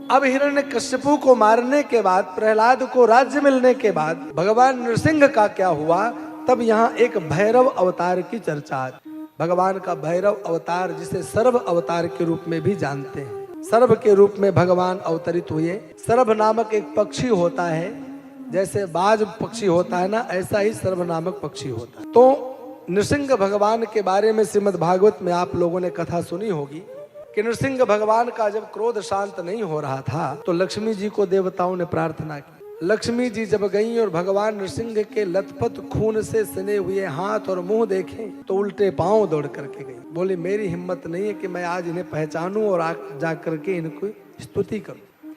अब हिरण्यकश्यपु को मारने के बाद, प्रहलाद को राज्य मिलने के बाद भगवान नृसिंह का क्या हुआ, तब यहाँ एक भैरव अवतार की चर्चा। भगवान का भैरव अवतार, जिसे सर्व अवतार के रूप में भी जानते हैं, सर्व के रूप में भगवान अवतरित हुए। सर्व नामक एक पक्षी होता है, जैसे बाज पक्षी होता है ना, ऐसा ही सर्व नामक पक्षी होता है। तो नृसिंह भगवान के बारे में श्रीमद् भागवत में आप लोगों ने कथा सुनी होगी कि नृसिंह भगवान का जब क्रोध शांत नहीं हो रहा था तो लक्ष्मी जी को देवताओं ने प्रार्थना की। लक्ष्मी जी जब गईं और भगवान नृसिंह के लथपथ खून से सने हुए हाथ और मुंह देखें तो उल्टे पांव दौड़ करके गई। बोली मेरी हिम्मत नहीं है कि मैं आज इन्हें पहचानूं और जा करके इनको स्तुति करूं,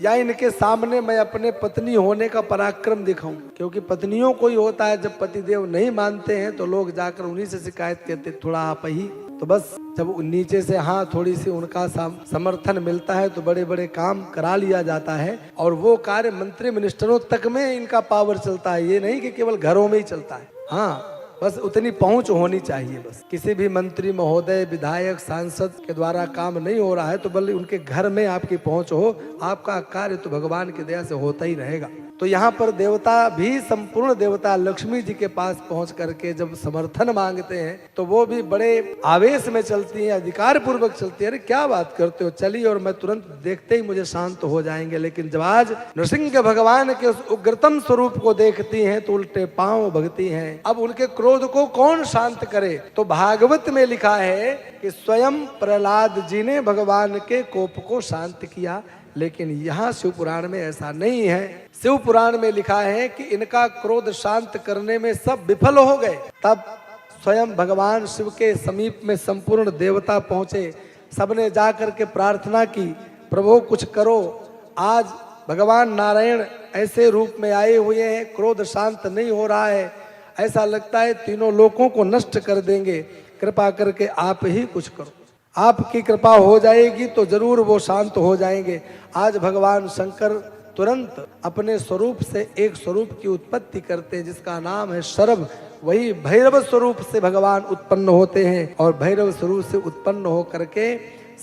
या इनके सामने मैं अपने पत्नी होने का पराक्रम दिखाऊं। क्योंकि पत्नियों को ही होता है, जब पतिदेव नहीं मानते हैं तो लोग जाकर उन्हीं से शिकायत करते, थोड़ा आप ही। तो बस जब नीचे से हाँ थोड़ी सी उनका समर्थन मिलता है तो बड़े बड़े काम करा लिया जाता है, और वो कार्य मंत्री मिनिस्टरों तक में इनका पावर चलता है। ये नहीं कि केवल घरों में ही चलता है, हाँ बस उतनी पहुंच होनी चाहिए। बस किसी भी मंत्री महोदय, विधायक, सांसद के द्वारा काम नहीं हो रहा है तो बल्कि उनके घर में आपकी पहुंच हो, आपका कार्य तो भगवान की दया से होता ही रहेगा। तो यहाँ पर देवता भी, संपूर्ण देवता लक्ष्मी जी के पास पहुंच करके जब समर्थन मांगते हैं तो वो भी बड़े आवेश में चलती हैं, अधिकार पूर्वक चलती है। अरे क्या बात करते हो, चलिए और मैं तुरंत देखते ही मुझे शांत हो जाएंगे। लेकिन जब आज नृसिंह भगवान के उस उग्रतम स्वरूप को देखती हैं तो उल्टे पांव भगती हैं। अब उनके क्रोध को कौन शांत करे, तो भागवत में लिखा है कि स्वयं प्रहलाद जी ने भगवान के कोप को शांत किया। लेकिन यहाँ शिव पुराण में ऐसा नहीं है। शिव पुराण में लिखा है कि इनका क्रोध शांत करने में सब विफल हो गए। तब स्वयं भगवान शिव के समीप में संपूर्ण देवता पहुंचे। सबने जाकर के प्रार्थना की, प्रभु कुछ करो, आज भगवान नारायण ऐसे रूप में आए हुए हैं, क्रोध शांत नहीं हो रहा है, ऐसा लगता है तीनों लोकों को नष्ट कर देंगे, कृपा करके आप ही कुछ करो। आपकी कृपा हो जाएगी तो जरूर वो शांत हो जाएंगे। आज भगवान शंकर तुरंत अपने स्वरूप से एक स्वरूप की उत्पत्ति करते हैं जिसका नाम है शरभ। वही भैरव स्वरूप से भगवान उत्पन्न होते हैं और भैरव स्वरूप से उत्पन्न हो करके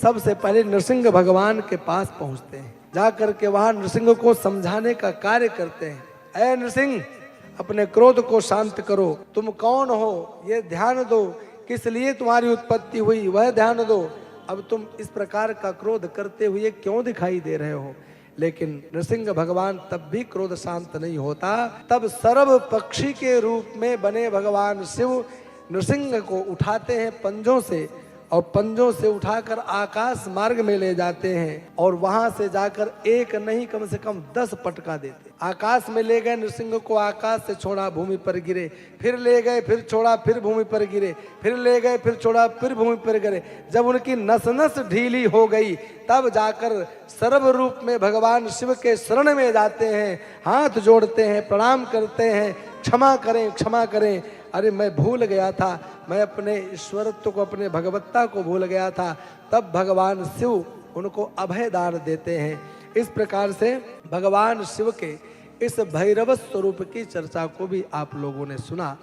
सबसे पहले नृसिंह भगवान के पास पहुंचते हैं। जाकर के वहां नृसिंह को समझाने का कार्य करते हैं। ऐ नृसिंह, अपने क्रोध को शांत करो, तुम कौन हो ये ध्यान दो, किस लिए तुम्हारी उत्पत्ति हुई वह ध्यान दो। अब तुम इस प्रकार का क्रोध करते हुए क्यों दिखाई दे रहे हो। लेकिन नृसिंह भगवान तब भी क्रोध शांत नहीं होता। तब सर्व पक्षी के रूप में बने भगवान शिव नृसिंह को उठाते हैं पंजों से, और पंजों से उठाकर आकाश मार्ग में ले जाते हैं, और वहां से जाकर एक नहीं कम से कम 10 पटका देते। आकाश में ले गए नृसिंह को, आकाश से छोड़ा भूमि पर गिरे, फिर ले गए, फिर छोड़ा, फिर भूमि पर गिरे, फिर ले गए, फिर छोड़ा, फिर भूमि पर गिरे। जब उनकी नस नस ढीली हो गई तब जाकर सर्व रूप में भगवान शिव के शरण में जाते हैं, हाथ जोड़ते हैं, प्रणाम करते हैं, क्षमा करें, क्षमा करें। अरे मैं भूल गया था, मैं अपने ईश्वरत्व को, अपने भगवत्ता को भूल गया था। तब भगवान शिव उनको अभय दान देते हैं। इस प्रकार से भगवान शिव के इस भैरव स्वरूप की चर्चा को भी आप लोगों ने सुना।